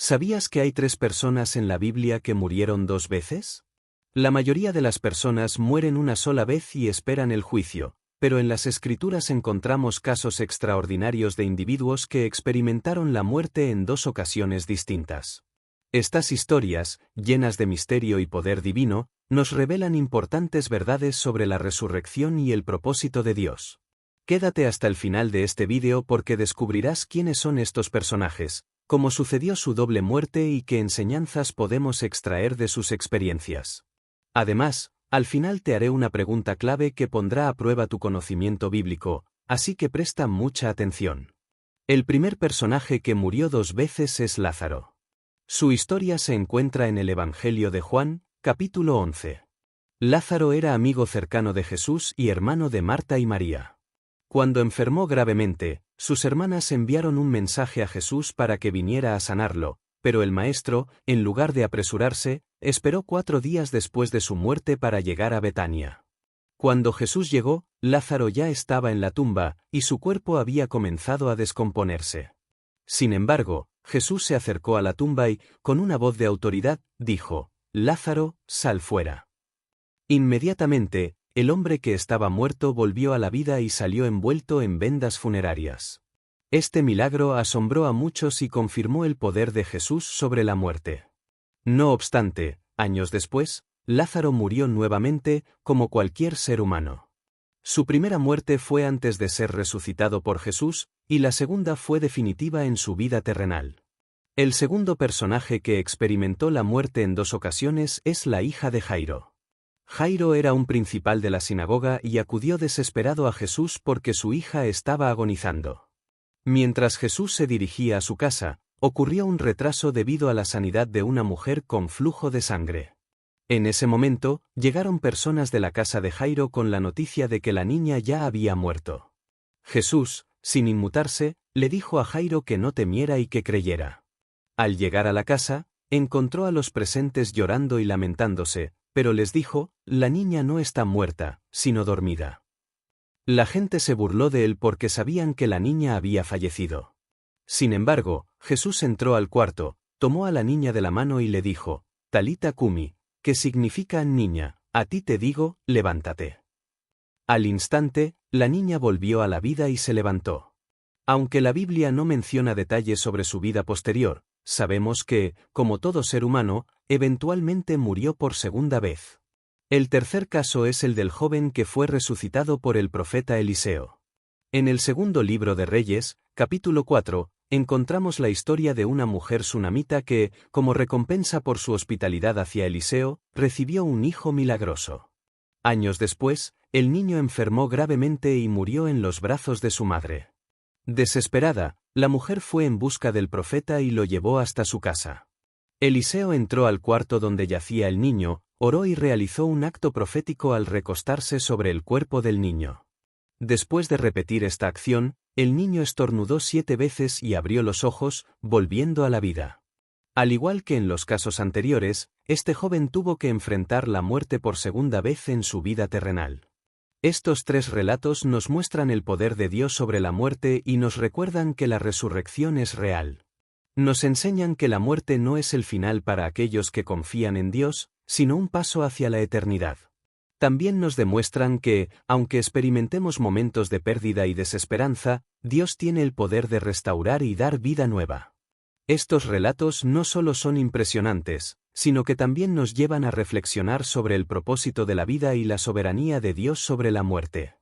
¿Sabías que hay 3 personas en la Biblia que murieron 2 veces? La mayoría de las personas mueren una sola vez y esperan el juicio, pero en las Escrituras encontramos casos extraordinarios de individuos que experimentaron la muerte en 2 ocasiones distintas. Estas historias, llenas de misterio y poder divino, nos revelan importantes verdades sobre la resurrección y el propósito de Dios. Quédate hasta el final de este vídeo porque descubrirás quiénes son estos personajes, cómo sucedió su doble muerte y qué enseñanzas podemos extraer de sus experiencias. Además, al final te haré una pregunta clave que pondrá a prueba tu conocimiento bíblico, así que presta mucha atención. El primer personaje que murió 2 veces es Lázaro. Su historia se encuentra en el Evangelio de Juan, capítulo 11. Lázaro era amigo cercano de Jesús y hermano de Marta y María. Cuando enfermó gravemente, sus hermanas enviaron un mensaje a Jesús para que viniera a sanarlo, pero el maestro, en lugar de apresurarse, esperó 4 días después de su muerte para llegar a Betania. Cuando Jesús llegó, Lázaro ya estaba en la tumba, y su cuerpo había comenzado a descomponerse. Sin embargo, Jesús se acercó a la tumba y, con una voz de autoridad, dijo: «Lázaro, sal fuera». Inmediatamente, el hombre que estaba muerto volvió a la vida y salió envuelto en vendas funerarias. Este milagro asombró a muchos y confirmó el poder de Jesús sobre la muerte. No obstante, años después, Lázaro murió nuevamente, como cualquier ser humano. Su primera muerte fue antes de ser resucitado por Jesús, y la segunda fue definitiva en su vida terrenal. El segundo personaje que experimentó la muerte en 2 ocasiones es la hija de Jairo. Jairo era un principal de la sinagoga y acudió desesperado a Jesús porque su hija estaba agonizando. Mientras Jesús se dirigía a su casa, ocurrió un retraso debido a la sanidad de una mujer con flujo de sangre. En ese momento, llegaron personas de la casa de Jairo con la noticia de que la niña ya había muerto. Jesús, sin inmutarse, le dijo a Jairo que no temiera y que creyera. Al llegar a la casa, encontró a los presentes llorando y lamentándose, pero les dijo: «La niña no está muerta, sino dormida». La gente se burló de él porque sabían que la niña había fallecido. Sin embargo, Jesús entró al cuarto, tomó a la niña de la mano y le dijo: «Talita cumi», que significa: «Niña, a ti te digo, levántate». Al instante, la niña volvió a la vida y se levantó. Aunque la Biblia no menciona detalles sobre su vida posterior, sabemos que, como todo ser humano, eventualmente murió por segunda vez. El tercer caso es el del joven que fue resucitado por el profeta Eliseo. En el segundo libro de Reyes, capítulo 4, encontramos la historia de una mujer sunamita que, como recompensa por su hospitalidad hacia Eliseo, recibió un hijo milagroso. Años después, el niño enfermó gravemente y murió en los brazos de su madre. Desesperada, la mujer fue en busca del profeta y lo llevó hasta su casa. Eliseo entró al cuarto donde yacía el niño, oró y realizó un acto profético al recostarse sobre el cuerpo del niño. Después de repetir esta acción, el niño estornudó 7 veces y abrió los ojos, volviendo a la vida. Al igual que en los casos anteriores, este joven tuvo que enfrentar la muerte por segunda vez en su vida terrenal. Estos 3 relatos nos muestran el poder de Dios sobre la muerte y nos recuerdan que la resurrección es real. Nos enseñan que la muerte no es el final para aquellos que confían en Dios, sino un paso hacia la eternidad. También nos demuestran que, aunque experimentemos momentos de pérdida y desesperanza, Dios tiene el poder de restaurar y dar vida nueva. Estos relatos no solo son impresionantes, sino que también nos llevan a reflexionar sobre el propósito de la vida y la soberanía de Dios sobre la muerte.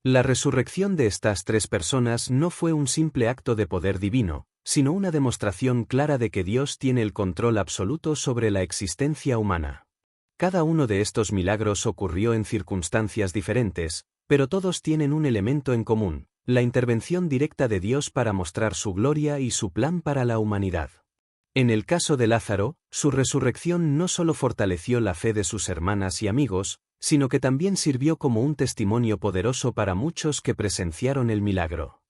La resurrección de estas 3 personas no fue un simple acto de poder divino, sino una demostración clara de que Dios tiene el control absoluto sobre la existencia humana. Cada uno de estos milagros ocurrió en circunstancias diferentes, pero todos tienen un elemento en común: la intervención directa de Dios para mostrar su gloria y su plan para la humanidad. En el caso de Lázaro, su resurrección no solo fortaleció la fe de sus hermanas y amigos, sino que también sirvió como un testimonio poderoso para muchos que presenciaron el milagro.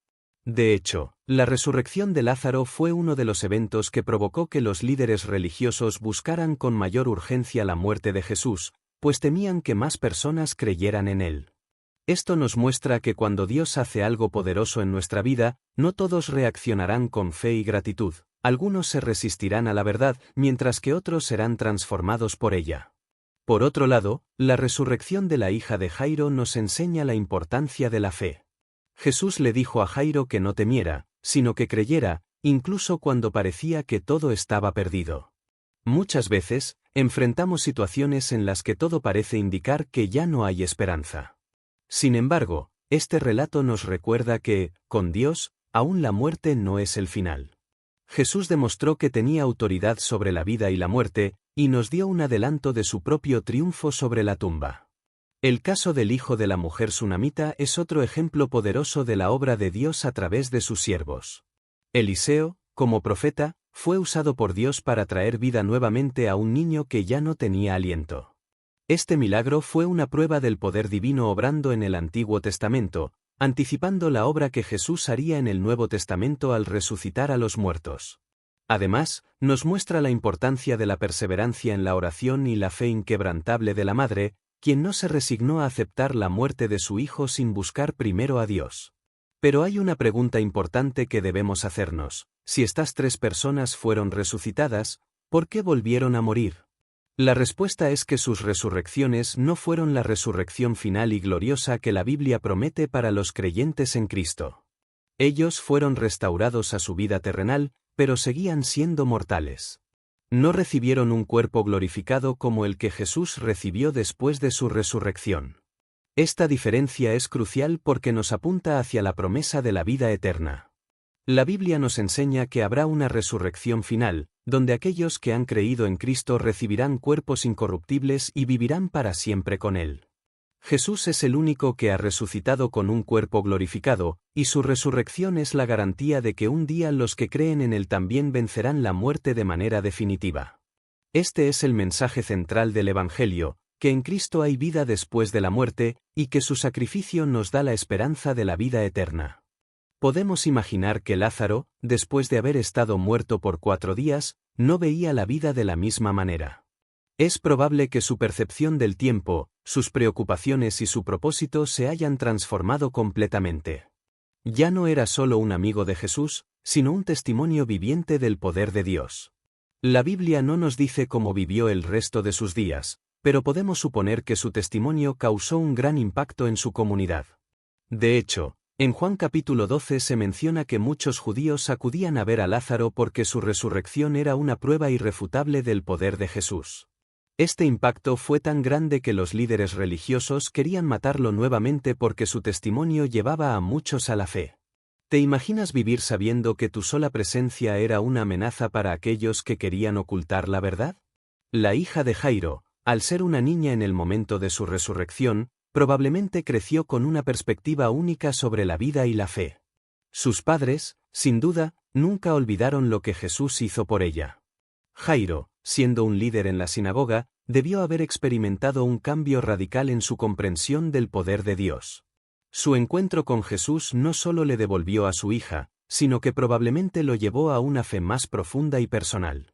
De hecho, la resurrección de Lázaro fue uno de los eventos que provocó que los líderes religiosos buscaran con mayor urgencia la muerte de Jesús, pues temían que más personas creyeran en él. Esto nos muestra que cuando Dios hace algo poderoso en nuestra vida, no todos reaccionarán con fe y gratitud, Algunos se resistirán a la verdad, mientras que otros serán transformados por ella. Por otro lado, la resurrección de la hija de Jairo nos enseña la importancia de la fe. Jesús le dijo a Jairo que no temiera, sino que creyera, incluso cuando parecía que todo estaba perdido. Muchas veces, enfrentamos situaciones en las que todo parece indicar que ya no hay esperanza. Sin embargo, este relato nos recuerda que, con Dios, aún la muerte no es el final. Jesús demostró que tenía autoridad sobre la vida y la muerte, y nos dio un adelanto de su propio triunfo sobre la tumba. El caso del hijo de la mujer sunamita es otro ejemplo poderoso de la obra de Dios a través de sus siervos. Eliseo, como profeta, fue usado por Dios para traer vida nuevamente a un niño que ya no tenía aliento. Este milagro fue una prueba del poder divino obrando en el Antiguo Testamento, anticipando la obra que Jesús haría en el Nuevo Testamento al resucitar a los muertos. Además, nos muestra la importancia de la perseverancia en la oración y la fe inquebrantable de la madre, quien no se resignó a aceptar la muerte de su hijo sin buscar primero a Dios. Pero hay una pregunta importante que debemos hacernos: si estas 3 personas fueron resucitadas, ¿por qué volvieron a morir? La respuesta es que sus resurrecciones no fueron la resurrección final y gloriosa que la Biblia promete para los creyentes en Cristo. Ellos fueron restaurados a su vida terrenal, pero seguían siendo mortales. No recibieron un cuerpo glorificado como el que Jesús recibió después de su resurrección. Esta diferencia es crucial porque nos apunta hacia la promesa de la vida eterna. La Biblia nos enseña que habrá una resurrección final, donde aquellos que han creído en Cristo recibirán cuerpos incorruptibles y vivirán para siempre con Él. Jesús es el único que ha resucitado con un cuerpo glorificado, y su resurrección es la garantía de que un día los que creen en Él también vencerán la muerte de manera definitiva. Este es el mensaje central del Evangelio, que en Cristo hay vida después de la muerte, y que su sacrificio nos da la esperanza de la vida eterna. Podemos imaginar que Lázaro, después de haber estado muerto por 4 días, no veía la vida de la misma manera. Es probable que su percepción del tiempo, sus preocupaciones y su propósito se hayan transformado completamente. Ya no era solo un amigo de Jesús, sino un testimonio viviente del poder de Dios. La Biblia no nos dice cómo vivió el resto de sus días, pero podemos suponer que su testimonio causó un gran impacto en su comunidad. De hecho, en Juan capítulo 12 se menciona que muchos judíos acudían a ver a Lázaro porque su resurrección era una prueba irrefutable del poder de Jesús. Este impacto fue tan grande que los líderes religiosos querían matarlo nuevamente porque su testimonio llevaba a muchos a la fe. ¿Te imaginas vivir sabiendo que tu sola presencia era una amenaza para aquellos que querían ocultar la verdad? La hija de Jairo, al ser una niña en el momento de su resurrección, probablemente creció con una perspectiva única sobre la vida y la fe. Sus padres, sin duda, nunca olvidaron lo que Jesús hizo por ella. Jairo, siendo un líder en la sinagoga, debió haber experimentado un cambio radical en su comprensión del poder de Dios. Su encuentro con Jesús no solo le devolvió a su hija, sino que probablemente lo llevó a una fe más profunda y personal.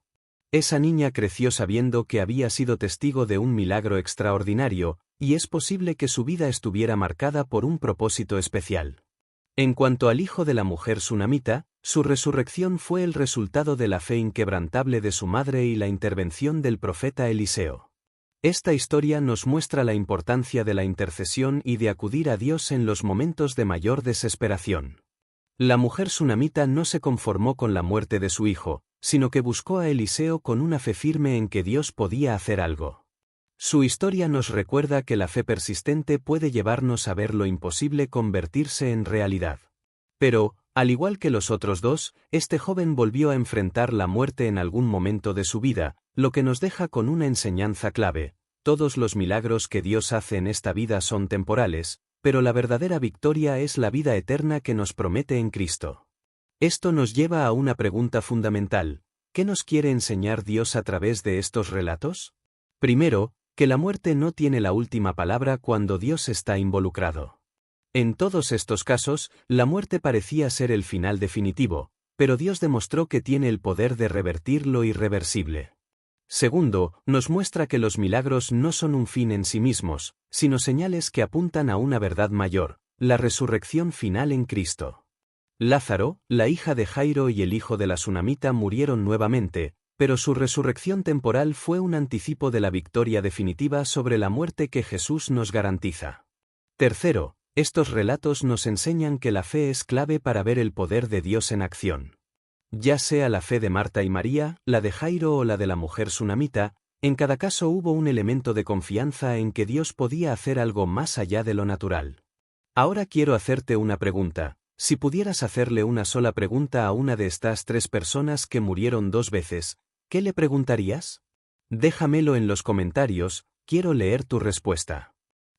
Esa niña creció sabiendo que había sido testigo de un milagro extraordinario, y es posible que su vida estuviera marcada por un propósito especial. En cuanto al hijo de la mujer sunamita, su resurrección fue el resultado de la fe inquebrantable de su madre y la intervención del profeta Eliseo. Esta historia nos muestra la importancia de la intercesión y de acudir a Dios en los momentos de mayor desesperación. La mujer sunamita no se conformó con la muerte de su hijo, sino que buscó a Eliseo con una fe firme en que Dios podía hacer algo. Su historia nos recuerda que la fe persistente puede llevarnos a ver lo imposible convertirse en realidad. Pero, al igual que los otros dos, este joven volvió a enfrentar la muerte en algún momento de su vida, lo que nos deja con una enseñanza clave: todos los milagros que Dios hace en esta vida son temporales, pero la verdadera victoria es la vida eterna que nos promete en Cristo. Esto nos lleva a una pregunta fundamental: ¿qué nos quiere enseñar Dios a través de estos relatos? Primero, que la muerte no tiene la última palabra cuando Dios está involucrado. En todos estos casos, la muerte parecía ser el final definitivo, pero Dios demostró que tiene el poder de revertir lo irreversible. Segundo, nos muestra que los milagros no son un fin en sí mismos, sino señales que apuntan a una verdad mayor: la resurrección final en Cristo. Lázaro, la hija de Jairo y el hijo de la Sunamita murieron nuevamente, pero su resurrección temporal fue un anticipo de la victoria definitiva sobre la muerte que Jesús nos garantiza. Tercero, estos relatos nos enseñan que la fe es clave para ver el poder de Dios en acción. Ya sea la fe de Marta y María, la de Jairo o la de la mujer sunamita, en cada caso hubo un elemento de confianza en que Dios podía hacer algo más allá de lo natural. Ahora quiero hacerte una pregunta. Si pudieras hacerle una sola pregunta a una de estas tres personas que murieron dos veces, ¿qué le preguntarías? Déjamelo en los comentarios, quiero leer tu respuesta.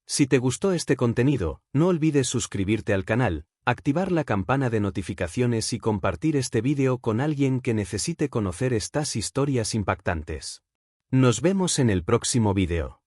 Si te gustó este contenido, no olvides suscribirte al canal, activar la campana de notificaciones y compartir este vídeo con alguien que necesite conocer estas historias impactantes. Nos vemos en el próximo vídeo.